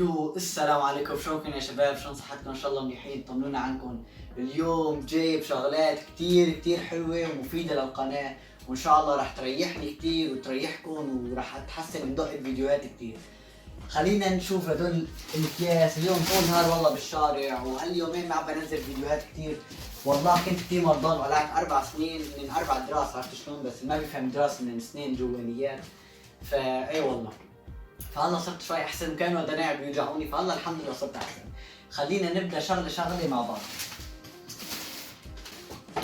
السلام عليكم، شلونكم يا شباب؟ شلون صحتكم؟ ان شاء الله منيحين. طمنونا عنكم. اليوم جايب شغلات كتير حلوة ومفيدة للقناة، وان شاء الله راح تريحني كتير وتريحكم وراح تحسن من دقة فيديوهات كتير. خلينا نشوف هدول الاكياس. اليوم طول نهار والله بالشارع، وهاليومين ما عم بنزل فيديوهات كتير. والله كنت كتير مرضان وقعدت 4 سنين من 4 دراسة، عرفت شلون؟ بس ما بفهم دراسة من سنين جوانيات. اي والله. فهلا صرت شوي احسن، كانوا دناعي بيوجعوني، فهلا الحمد لله صرت احسن. خلينا نبدا شغله مع بعض.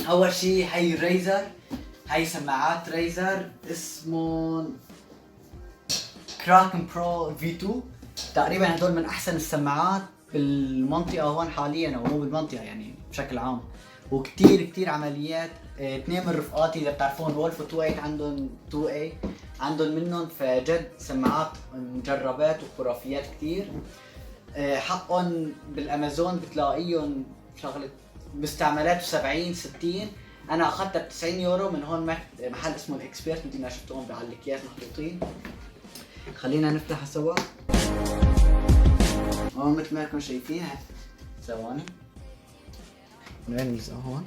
اول شيء هي ريزر، هي سماعات ريزر اسمهم كراكن برو في 2. تقريبا هدول من احسن السماعات بالمنطقه هون حاليا، او مو بالمنطقه يعني بشكل عام. وكتير عمليات. اثنين من رفقاتي اذا بتعرفون وولف 28 عندهم 2A، عندهم منهم، فجد سماعات مجربات وخرافيات كتير. حقهم بالامازون بتلاقيهم شغله مستعملات 70-60. انا اخذتها ب 90 يورو من هون محل اسمه الاكسبيرت، مثل ما شفتوهم على الاكياس محطوطين. خلينا نفتحها سوا. هون مثل ما انكم شايفينها. ثواني وين نلزقها؟ هون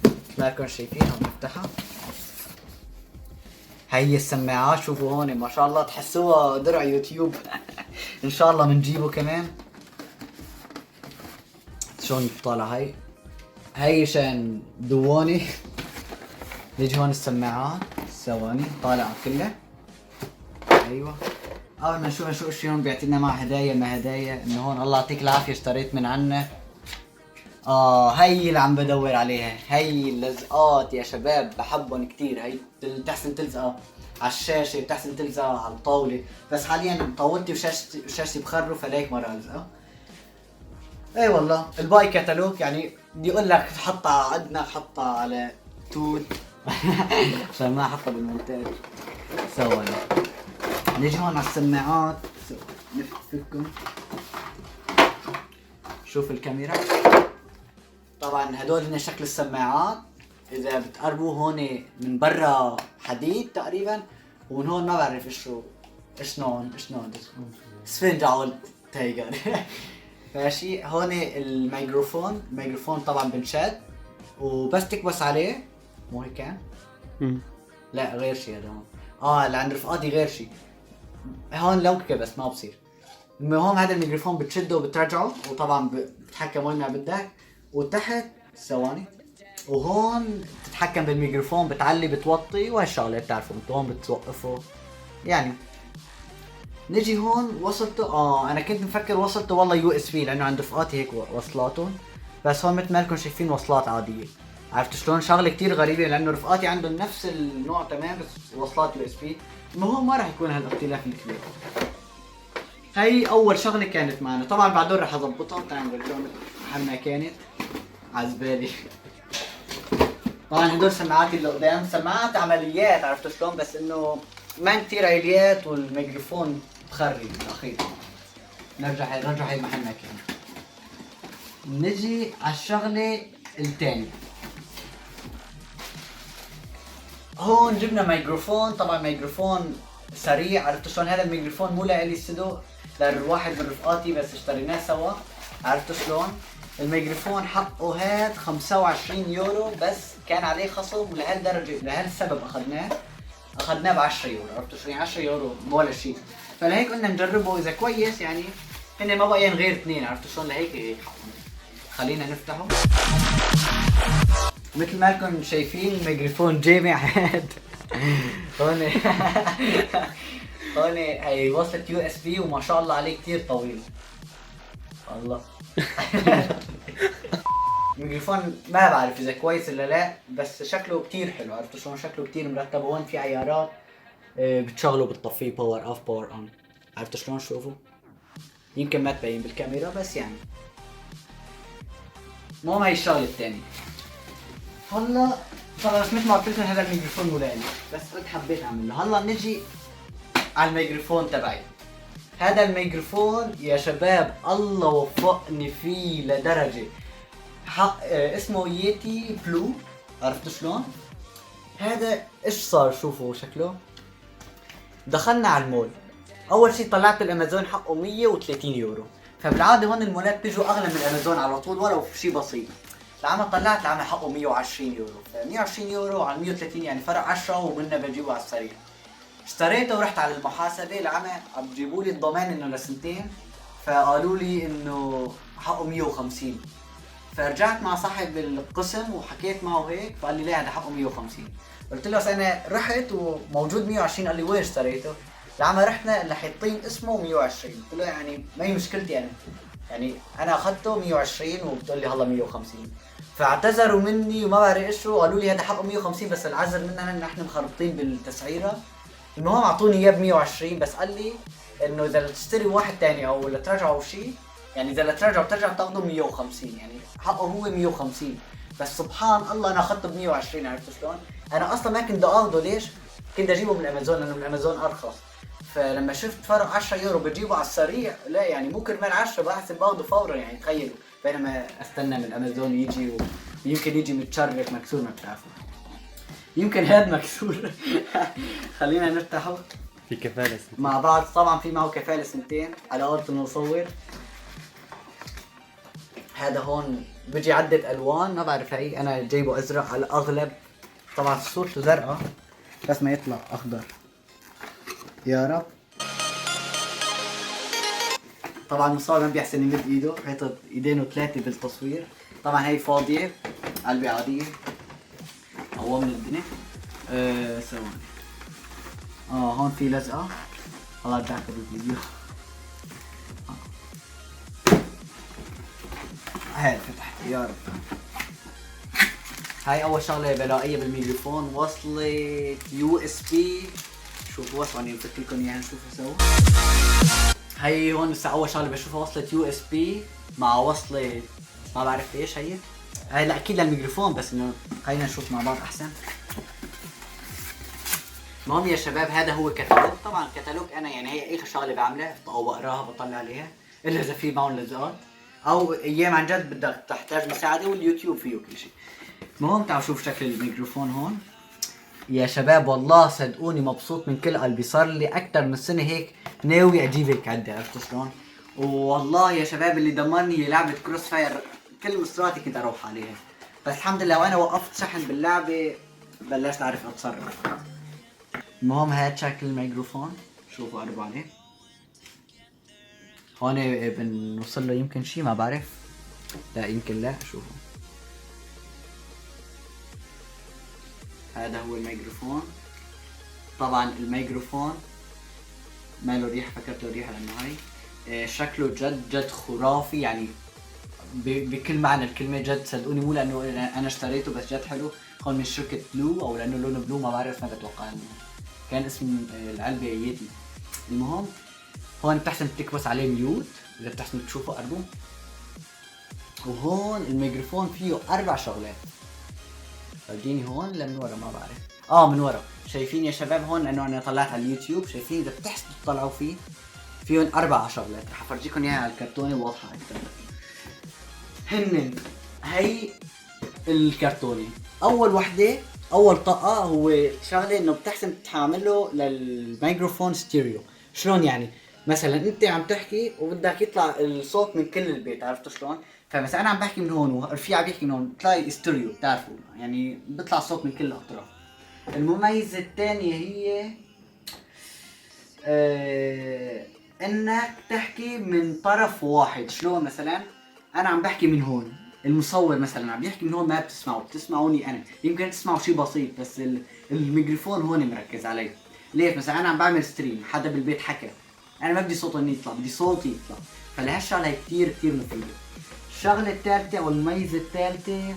مثل ما انكم شايفين. هون نفتحها. هي السماعات شوفوا هون، ما شاء الله تحسوها درع يوتيوب. ان شاء الله بنجيبه كمان. شلون طالع هي شان دواني. نيجي هون السماعات. ثواني طالعة كلها. ايوه. اول ما نشوف شو الشيء هون بيعطينا مع هدايا، ما هدايا انه هون الله يعطيك العافية اشتريت من عنا. هي اللي عم بدور عليها، هي اللزقات يا شباب بحبهم كتير. هي بتحسن تلزقها على الشاشة، بتحسن تلزقها على الطاولة، بس حاليا طاولتي وشاشتي بخروا فليك مرة الزقها. اي والله. الباي كتالوج يعني بدي اقول لك حطها عندنا، حطها على توت. عشان ما احطها بالمونتاج. ثواني نيجي هون على السماعات. نفككم. شوف الكاميرا. طبعا هدول هن شكل السماعات. اذا بتقربوا هون من برا حديد تقريبا، ومن هون ما بعرف شلون سفنج عقل تايجر. ماشي. هون الميكروفون طبعا بنشد وبس تكبس عليه. مو هيك كان؟ لا غير شيء هذا هون. اللي عند رفقاتي غير شيء. هون لوكه بس ما بصير. المهم هذا الميكروفون بتشده وبترجعه، وطبعا بتتحكم وين ما بدك. وتحت ثواني، وهون بتتحكم بالميكروفون، بتعلي بتوطي وهالشغله بتعرفوا انتوا. هون بتوقفوا يعني. نجي هون وصلته. انا كنت مفكر وصلته والله USB، لانه عند رفقاتي هيك وصلاتهم. بس هون مثل ما لكم شايفين وصلات عاديه. عرفت شلون؟ شغله كتير غريبه، لانه رفقاتي عندهم نفس النوع تمام بس وصلات USB. المهم ما راح يكون هالاختلاف الكبير. هي اول شغله كانت معنا. طبعا بعدين راح اضبطها. تعالوا نوريكم محل ما كانت عزبالي. طبعا هدول سماعاتي اللي قدام سماعات عمليات، عرفتوا شلون؟ بس انه ما كثير عاليات والميكروفون بخري بالاخير. نرجع هي محل ما كان. نجي على الشغله الثانيه. هون جبنا ميكروفون. طبعا ميكروفون سريع، عرفتوا شلون؟ هذا الميكروفون مو لإلي صدق، لواحد من رفقاتي بس اشتريناه سوا. عرفتوا شلون؟ الميكروفون حقه هاد 25 يورو، بس كان عليه خصم لهالدرجه، لهالسبب اخذناه ب 10 يورو. عرفتوا شو يعني 10 يورو ولا شيء. فلهيك قلنا نجربه اذا كويس يعني. هن ما بقين غير اثنين، عرفتوا شلون؟ لهيك حقهم. خلينا نفتحه. مثل ما لكم شايفين ميكروفون جامع هاد. هون هون هي وصلة USB، وما شاء الله عليه كتير طويل. الله. الميكروفون ما بعرف اذا كويس ولا لا، بس شكله كتير حلو. عرفتوا شلون؟ شكله كتير مرتب. هون في عيارات بتشغله بتطفيه باور اوف باور اون. عرفتوا شلون؟ شوفوا يمكن ما تبين بالكاميرا بس يعني. المهم هي الشغله الثانيه. هلا طبعا مثل ما قلت لكم هذا الميكروفون مو لإلي، بس قلت حبيت اعمله. هلا نجي على الميكروفون تبعي. هذا الميكروفون يا شباب الله وفقني فيه لدرجه. اسمه ييتي بلو. عرفتوا شلون؟ هذا ايش صار؟ شوفوا شكله. دخلنا على المول. اول شيء طلعت بالامازون حقه 130 يورو. فبالعاده هون المولات بيجوا اغلى من الامازون على طول ولو شيء بسيط. لعما طلعت لعما حقه 120 يورو. ف 120 يورو على 130 يعني فرق 10 ومنه بجيبه على السريع. اشتريته ورحت على المحاسبه لعما عم بجيبوا لي الضمان انه لسنتين. فقالوا لي انه حقه 150. فرجعت مع صاحب القسم وحكيت معه هيك فقال لي ليه هذا حقه 150. قلت له انا رحت وموجود 120. قال لي وين اشتريته؟ لعما رحنا اللي حيطين اسمه 120. قلت له يعني ما هي مشكلتي انا، يعني انا اخذته 120 وبتقول لي هلا 150. فاعتذروا مني وما بعرف ايش قالوا لي هذا حقه 150 بس العذر مننا ان احنا مخربطين بالتسعيره. المهم اعطوني اياه ب 120 بس قال لي انه اذا تشتري واحد ثاني او لترجعه او شيء يعني اذا لترجعه بترجع بتاخذه 150 يعني حقه هو 150. بس سبحان الله انا اخذته ب 120. عرفت شلون؟ انا اصلا ما كنت بدي اخذه. ليش؟ كنت اجيبه من الامازون لانه من الامازون ارخص. فلما شفت فرق 10 يورو بجيبه على السريع لا يعني مو كرمال 10 بحسب باخده فورا يعني تخيلوا. بينما استنى من الامازون يجي ويمكن يجي متشرك مكسور ما بتعرفوا. يمكن هاد مكسور. خلينا نرتاحوا. في كفالة مع بعض طبعا في معه كفالة سنتين على قولة المصور. هذا هون بيجي عدة الوان ما بعرف هي انا جايبه ازرق على الاغلب. طبعا صورته زرقاء بس ما يطلع اخضر يا رب. طبعا المصور ما بيحسن يمد ايده حيطت ايدينه ثلاثة بالتصوير. طبعا هي فاضية علبة عادية هو من الدنيا. ثواني هون في لزقة. الله اتذكر بالفيديو. هاي فتحت يا رب. هاي اول شغلة بلاقيها بالميكروفون وصلة USB. شوفوا وصلوا بفك لكم اياها نشوفوا سوا. هي هون لسه اول شغلة بشوفها وصلة USB مع وصلة ما بعرف ايش هي. هاي لا اكيد للميكروفون بس انه خلينا نشوف مع بعض احسن. المهم يا شباب هذا هو كتالوج. طبعا كتالوج انا يعني هي اخر شغله بعملها او بقراها بطلع عليها الا اذا في معهم لزقات او ايام عن جد بدك تحتاج مساعده واليوتيوب فيه كل شيء. المهم تعالوا شوف شكل الميكروفون هون يا شباب. والله صدقوني مبسوط من كل قلبي. صار لي اكثر من سنه هيك ناوي اجيب هيك عده. عرفتوا شلون؟ والله يا شباب اللي دمرني هي لعبه كروس فاير. كل مصراتي كنت اروح عليها بس الحمد لله وانا وقفت شحن باللعبه بلشت اعرف اتصرف. المهم هاد شكل الميكروفون شوفوا قربوا عليه. هون بنوصل له يمكن شي ما بعرف لا يمكن لا. شوفوا هذا هو الميكروفون. طبعا الميكروفون ما له ريح فكرت له ريحه لانه هاي شكله جد جد خرافي يعني بكل معنى الكلمه جد. صدقوني مو لانه انا اشتريته بس جد حلو. هون من شركه بلو او لانه لونه بلو ما بعرف ما بتوقع انه كان اسم العلبة ييتي. المهم هون بتحسن تكبس عليه ميوت اذا بتحسن تشوفه قربوا. وهون الميكروفون فيه 4 شغلات. فرجيني هون لا من ورا ما بعرف. من ورا شايفين يا شباب هون لانه انا طلعت على اليوتيوب. شايفين اذا بتحسنوا تطلعوا فيهم 4 شغلات. رح افرجيكم اياها على الكرتونة واضحة اكثر. هن هي الكرتونة اول وحدة اول طاقه هو شغله انه بتحسن تعمله للميكروفون ستيريو. شلون يعني؟ مثلا انت عم تحكي وبدك يطلع الصوت من كل البيت. عرفتوا شلون؟ فمثلا انا عم بحكي من هون ورفيع عم بيحكي من هون بتلاقي ستيريو بتعرفوا يعني بيطلع الصوت من كل الاطراف. المميزه الثانيه هي انك تحكي من طرف واحد. شلون؟ مثلا انا عم بحكي من هون المصور مثلا عم يحكي من هون ما بتسمعوا بتسمعوني انا. يمكن تسمعوا شيء بسيط بس الميكروفون هون مركز علي. ليش؟ مثلا انا عم بعمل ستريم حدا بالبيت حكى انا ما بدي صوته يطلع بدي صوتي يطلع. فلهالشغله هي كثير كثير مفيده. الشغله الثالثه او الميزه الثالثه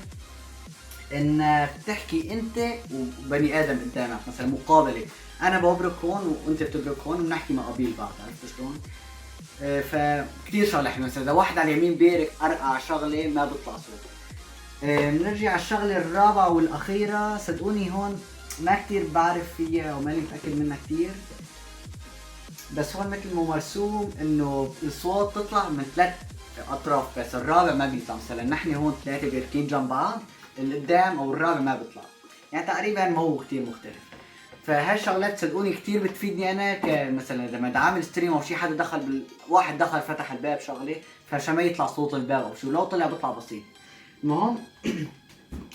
انك تحكي انت وبني ادم قدامك مثلا مقابله. انا ببرك هون وانت بتبرك هون وبنحكي مقابل بعض. عرفت شلون؟ فكتير شغله حلوه. مثلا اذا واحد على اليمين بيرك ارقع شغله ما بيطلع صوت. بنرجع على الشغله الرابعه والاخيره. صدقوني هون ما كتير بعرف فيها وماني متاكد منها كتير بس هون مثل ما مرسوم انه الصوت تطلع من 3 اطراف بس الرابع ما بيطلع. مثلا نحن هون 3 بيركين جنب بعض القدام او الرابع ما بيطلع يعني تقريبا ما هو كتير مختلف. فهاي الشغلات صدقوني كتير بتفيدني انا، كمثلا لما بدي اعمل ستريم او شي حدا دخل واحد دخل فتح الباب شغله، فعشان ما يطلع صوت الباب او شو، لو طلع بيطلع بسيط. المهم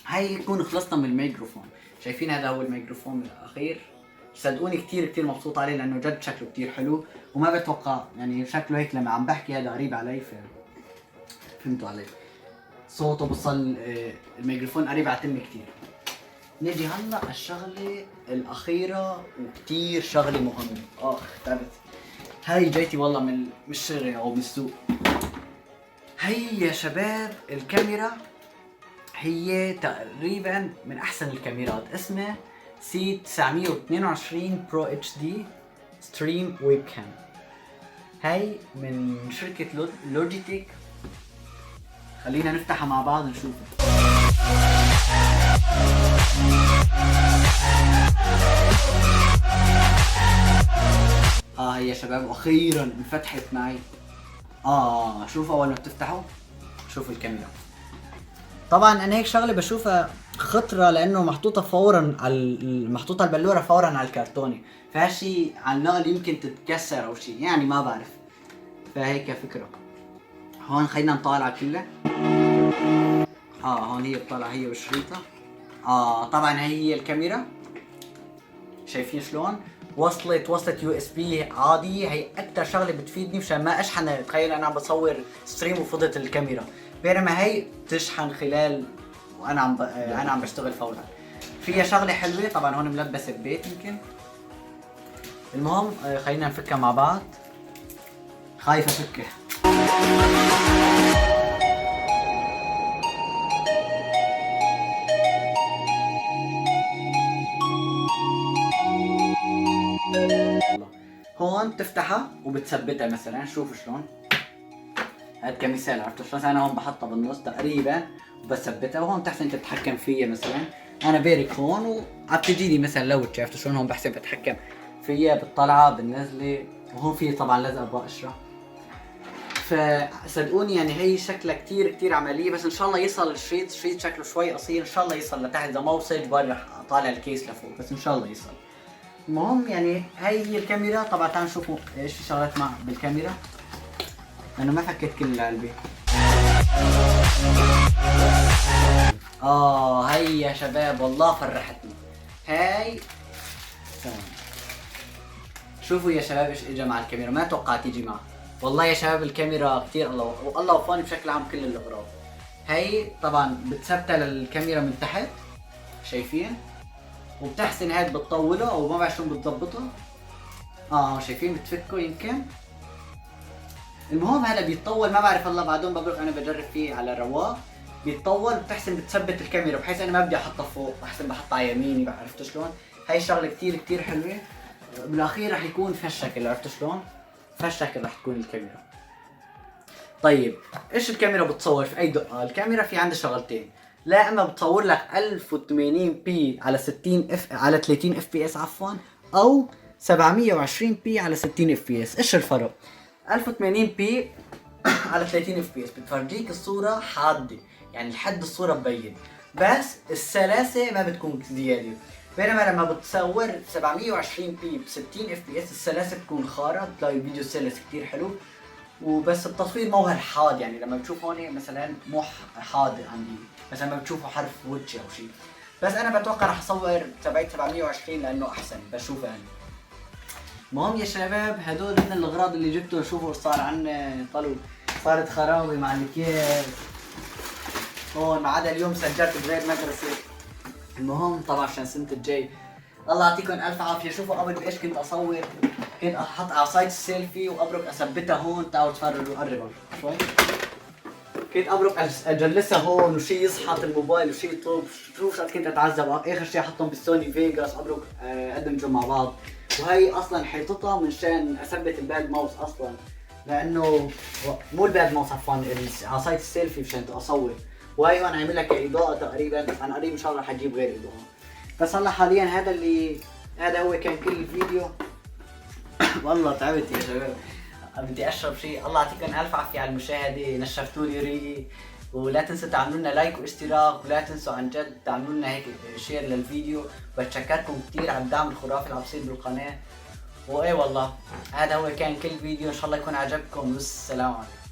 هاي يكون خلصنا من الميكروفون. شايفين هذا هو الميكروفون الاخير، صدقوني كتير مبسوط عليه لانه جد شكله كتير حلو، وما بتوقع يعني شكله هيك لما عم بحكي هذا قريب علي، فهمتوا علي؟ صوته بصل الميكروفون قريب على تمي كتير. نجي هلا الشغله الاخيره وكتير شغله مهمه. تعبت. هاي جايتي والله من الشارع او من السوق. هي يا شباب الكاميرا، هي تقريبا من احسن الكاميرات، اسمها سي 922 برو اتش دي ستريم ويب كام. هاي من شركة لوجيتيك. خلينا نفتحها مع بعض نشوفها. هي يا شباب واخيرا انفتحت معي. شوفوا اول ما بتفتحوا شوفوا الكاميرا. طبعا انا هيك شغله بشوفها خطره لانه محطوطه فورا محطوطه البلوره فورا على الكرتونه، فهالشي على النقل يمكن تتكسر او شيء، يعني ما بعرف، فهيك فكره. هون خلينا نطالع كلها. هون هي بتطلع هي وشريطها. طبعا هي الكاميرا، شايفين شلون وصلت يو اس بي عادي. هي اكثر شغله بتفيدني مشان ما اشحن. تخيل انا عم بصور ستريم وفضت الكاميرا، بينما هي تشحن خلال وانا عم بشتغل فورا. فيها شغله حلوه طبعا هون ملبسه ببيت يمكن. المهم خلينا نفكها مع بعض. خايف افكها. هون بتفتحها وبتثبتها مثلا، شوفوا شلون. هاد كمثال، عرفتوا شلون؟ انا هون بحطها بالنص تقريبا وبثبتها، وهون بتحسن تتحكم فيها. مثلا انا بارك هون وعم تجي لي مثلا لوتش، عرفتوا شلون؟ هون بحسن بتحكم فيها بالطلعه بالنزله، وهون في طبعا لزقه بقشره. فصدقوني يعني هي شكلها كتير عمليه، بس ان شاء الله يصل الشريط شكله شوي قصير، ان شاء الله يصل لتحت. اذا ما وصل جبالي رح اطالع الكيس لفوق، بس ان شاء الله يصل. المهم يعني هي الكاميرا. طبعا تعالوا نشوفوا ايش في شغلات مع بالكاميرا، لانه ما فكيت كل العلبه. هي يا شباب والله فرحتني. هاي شوفوا يا شباب ايش اجى مع الكاميرا، ما توقعت يجي معه والله يا شباب. الكاميرا كثير الله وفاني بشكل عام كل الاغراض. هي طبعا بتثبتها للكاميرا من تحت، شايفين؟ وبتحسن هاد بتطوله او ما بعرف شلون بتظبطه. شايفين بتفكه يمكن. المهم هذا بيتطول، ما بعرف والله بعدين ببرق انا بجرب فيه على رواق. بيتطول بتحسن بتثبت الكاميرا بحيث انا ما بدي احطها فوق، بحسن بحطها على يميني. عرفتوا شلون؟ هاي الشغله كثير حلوه. بالاخير رح يكون فهالشكل، عرفتوا شلون؟ فهالشكل رح تكون الكاميرا. طيب ايش الكاميرا بتصور في اي دقه؟ الكاميرا في عندها شغلتين، لا اما بتصور لك 1080 بي على 30 اف بي اس عفوا، او 720 بي على 60 اف بي اس. ايش الفرق؟ 1080 بي على 30 اف بي اس بتفرجيك الصوره حاده، يعني لحد الصوره مبين، بس السلاسه ما بتكون زياده. بينما لما بتصور 720 بي ب 60 اف بي اس السلاسه بتكون خارة، بتلاقي الفيديو سلس كثير حلو. وبس التصوير مو هالحاد، يعني لما بتشوف هون مثلا مو حاد عندي، مثلا لما بتشوفوا حرف وجه او شيء. بس انا بتوقع رح اصور تبعت 720 لانه احسن بشوفه يعني. المهم يا شباب هدول من الاغراض اللي جبته. شوفوا صار عنا طلب، صارت خراوي مع الاكياس هون، ما عدا اليوم سجلت بغير مدرسه. المهم طبعا عشان السنه الجاي. الله يعطيكم الف عافيه. شوفوا قبل بايش كنت اصور، كنت احط عصاية السيلفي وابرك اثبتها هون. تعالوا تفرجوا قربوا شوي. كنت ابرك اجلسها هون وشي يسحط الموبايل وشي يطوب. شوف شو كنت اتعذب. اخر شيء احطهم بالسوني فيغاس ابرك ادمجهم مع بعض. وهي اصلا حيطتها منشان اثبت الباد ماوس اصلا، لانه مو الباد ماوس عفوا عصاية السيلفي مشان اصور. وهي هون عامل لك اضاءه تقريبا. انا قريب ان شاء الله حجيب غير اضاءه. بس هلا حاليا هذا هو كان كل الفيديو. والله تعبت يا شباب، بدي اشرب شيء. الله يعطيكم الف عافيه على المشاهده، نشفتوا لي ريقي. ولا تنسوا تعملوا لنا لايك واشتراك، ولا تنسوا عن جد تعملوا لنا هيك شير للفيديو. بتشكركم كثير على الدعم الخرافي اللي عم بصير بالقناه. وايه والله هذا هو كان كل فيديو، ان شاء الله يكون عجبكم، والسلام عليكم.